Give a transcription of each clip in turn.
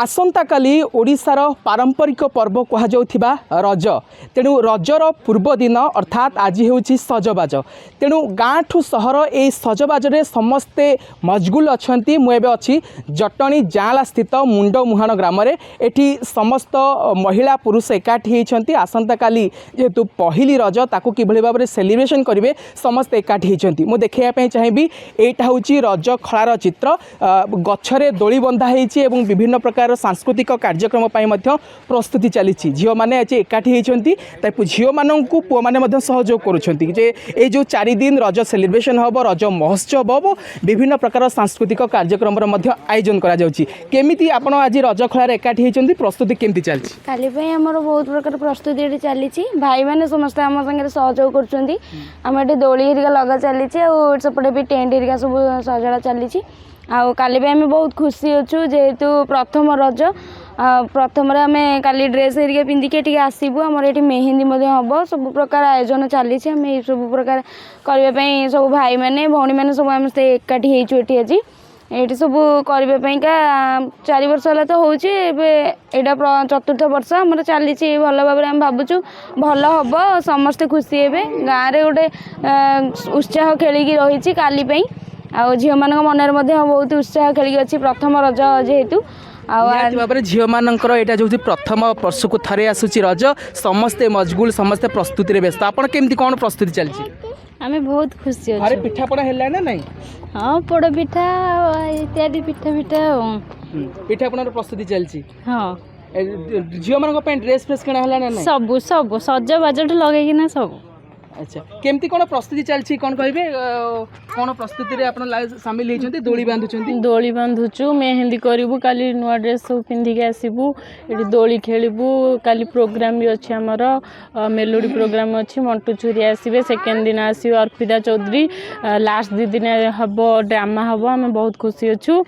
आसंता काली ओडिशार पारंपरिक पर्व कहुवा रज तेणु रजर पूर्व दिन अर्थात आज हूँ सजबाज तेणु गाँ ठू सहर ए सजबाजे समस्ते मजगुल अच्छा मुझे अच्छी जटणी जाँला स्थित मुंड मुहाण ग्राम एठी समस्त महिला पुरुष एकाठी होती आसंता काली जेहेतु पहली रज ताकू किभली भाव में सेलिब्रेशन करेंगे समस्ते एकाठी होती मुझे देखापी चाहिए यहाँ हूँ रज खलार चित्र गछरे दोली बंधा होती विभिन्न प्रकार सांस्कृतिक कार्यक्रम प्रस्तुति चली झील मैंने आज एकाठी होती झील मानू पुआ मैंने सहयोग करुँचे जो 4 दिन रज सेलिब्रेशन हम रज महोत्सव हम विभिन्न प्रकार सांस्कृतिक कार्यक्रम आयोजन करमी आपण आज रज खलार एकाठी होती प्रस्तुति केमती चलती काली बहुत प्रकार प्रस्तुति चली भाई मैंने समस्त आम सागर सहयोग कर दोली हेरिका लगा चली सेपटे भी टेंट हेरिका सब सजड़ा चली आउ काली आम बहुत खुशी अच्छु जेहेतु प्रथम रज प्रथम आम काली ड्रेस हेरिका पिंधिकी आसबू आमर ये मेहंदी हम सब प्रकार आयोजन चली आम सब प्रकार करने सब भाई मैंने भौणी मैंने सब आम एकाठी होती आज ये सब करने 4 वर्ष है तो हूँ यहाँ 4th वर्ष आमर चली भल भाव में भावुँ भल हम समस्ते खुशी हे गाँव में गोटे उत्साह खेलिकी रही काली आउ झील मान मन बहुत उत्साह खेलिकी अच्छी प्रथम रज जेहेतु भाव झील मानकर यहाँ जो प्रथम वर्ष को थे आसूसी रज समस्ते मजगुल समस्ते प्रस्तुति में व्यस्त आपड़ केमती कौन प्रस्तुति चलती आम बहुत खुशी अरे पिठापड़ा है ना नहीं हाँ पोड़ पिठा इत्यादि पिठा पिठा पिठापणार प्रस्तुति चलती हाँ झील मान ड्रेस फ्रेस किना है ना सब सब सज बाजठ लगे सब अच्छा केमती कौन प्रस्तुति चलती कौन कहे कौन प्रस्तुति आप सामिल होती दोली बांधुंट दोली बांधुचु मेहंदी करूँ काली नुआ ड्रेस सब पिंधिकी आसबू ये दोली खेलबू काली प्रोग्राम भी अच्छे आमर मेलोडी प्रोग्राम अच्छी मंटू छुरी आसबे सेकेंड दिन आसो अर्पिता चौधरी लास्ट 2 दिन हम ड्रामा हम आम बहुत खुशी अच्छू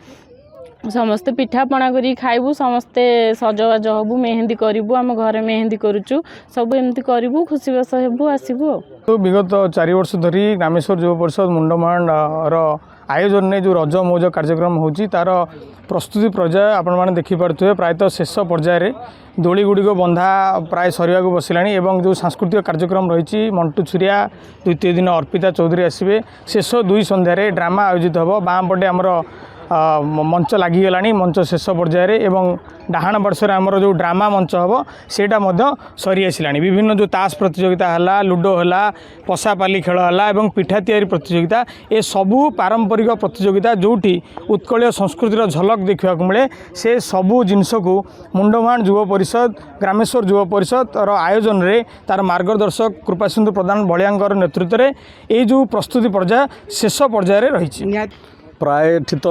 समस्ते पिठा पणा करी खाइबू समस्ते सजबाज हबू मेहंदी करूँ आम घर मेहंदी करुचु सब एमती करूँ खुशी बस हेबू आसबू तो विगत 4 वर्ष धरी रामेश्वर युवा परिषद मुंडमाण आयोजन में जो रज मौज कार्यक्रम होची तार प्रस्तुति पर्याय आपण मैंने देखिपे प्रायतः शेष पर्यायर दोली गुड़िक बंधा प्राय सरिया को बसला जो सांस्कृतिक कार्यक्रम रही मंटू छुरिया द्वितीय दिन अर्पिता चौधरी आसबे शेष 2 संध्यारे ड्रामा आयोजित हम बाँ पटे आमर मंच लगिगला मंच शेष पर्यायर डाहाण वर्ष आमर जो ड्रामा मंच हम सेटा सरी आसला विभिन्न जो ताश प्रतियोगिता है लुडो है पशापाली खेल है पिठा तैयारी प्रतियोगिता ए सबू पारंपरिक प्रतियोगिता जोटी उत्कलीय संस्कृतिर झलक देखा मिले से सबू जिनस को मुंडमाण युवा परिषद ग्रामेश्वर युवा परिषद आयोजन रे तार मार्गदर्शक कृपासिंधु प्रधान बलिया नेतृत्व में ये जो प्रस्तुति पर्याय शेष पर्यायर रही प्राय तो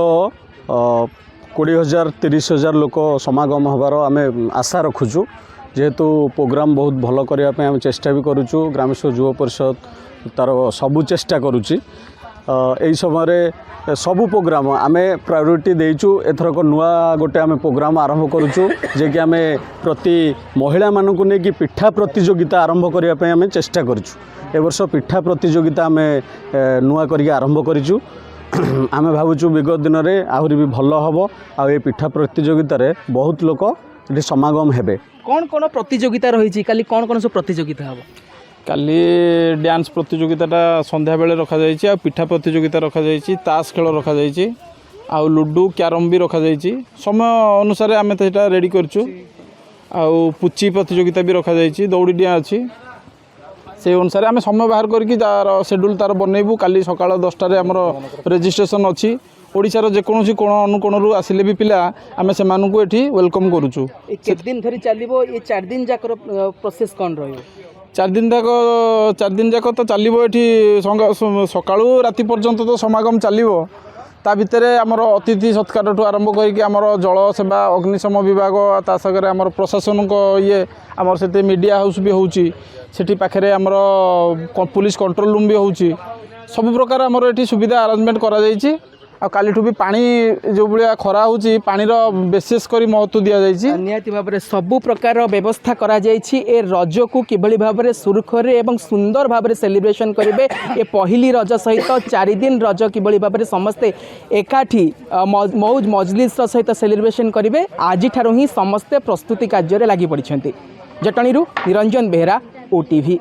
20,000 30,000 लोक समागम हबार आम आशा रखुचु जेहेतु प्रोग्राम बहुत भल करने आम चेष्टा भी करुचु ग्रामेश्वर युवा परिषद तार सबू चेष्टा करुच्ची यही समय सबू प्रोग्राम आम प्रायोरिटी देचु एथरक नुआ गोटे आम प्रोग्राम आरंभ करुचु जे कि आम प्रति महिला मानक नहीं पिठा प्रतियोगिता आरंभ करने आम चेष्टा करुचु ए वर्ष पिठा प्रतियोगिता आम नुआ करके आरंभ करूँ आम भावुँ विगत दिन में आहरी भी भल हम आ पिठा प्रतियोगित बहुत लोक ये समागम हेबे कौन कौन प्रतियोगिता रही काली कौन कौन सब प्रतियोगिता हम काली डांस प्रतियोगिता संध्या बेले रखा जाइए पिठा प्रतियोगिता रखा जाइए ताश खेल रखा जाइए आउ लुडो क्यारम भी रखा जाइए समय अनुसार आम तो रेडी करचु आउ पुची प्रतियोगिता भी रखा जाइए दौड़ी डिया अच्छी से अनुसार आम समय बाहर करके तार शेड्यूल तार बनइबू काली सकाल 10टार आमर रेजिस्ट्रेशन अच्छी ओडिशार जेकोसी कोण अनुकोण आसिले भी पिला आम से ये वेलकम करुचु दिन धरी चलो ये 4 दिन जाक प्रोसेस कौन रही 4 दिन जाक तो चलो ये सकाळू राति पर्यंत तो समागम चलो ता भितर आमर अतिथि सत्कार ठू आरंभ करके आमर जल सेवा अग्निशम विभाग ता सागर आमर प्रशासन को ये आमर से मीडिया हाउस भी होची सेठी पाखरे आमर पुलिस कंट्रोल रूम भी होची सब प्रकार आमर ये सुविधा अरेंजमेंट करा जाइछि आ कालीठू भी पानी जो भाया खरा होची पानीर विशेष करी महत्व दि जाइए। निहाती भाव में सबु प्रकार व्यवस्था करा जाइछि ए रज को किभली भाव में सुरखुरे एवं सुंदर भाव में सेलिब्रेशन करेंगे। ए पहली रज सहित 4 दिन रज किभली भाव में समस्ते एकाठी मौज मजलिस सहित सेलिब्रेशन करेंगे। आज ठारू ही समस्ते प्रस्तुति कार्य लगी पड़ते। जटणी निरंजन बेहरा OTV।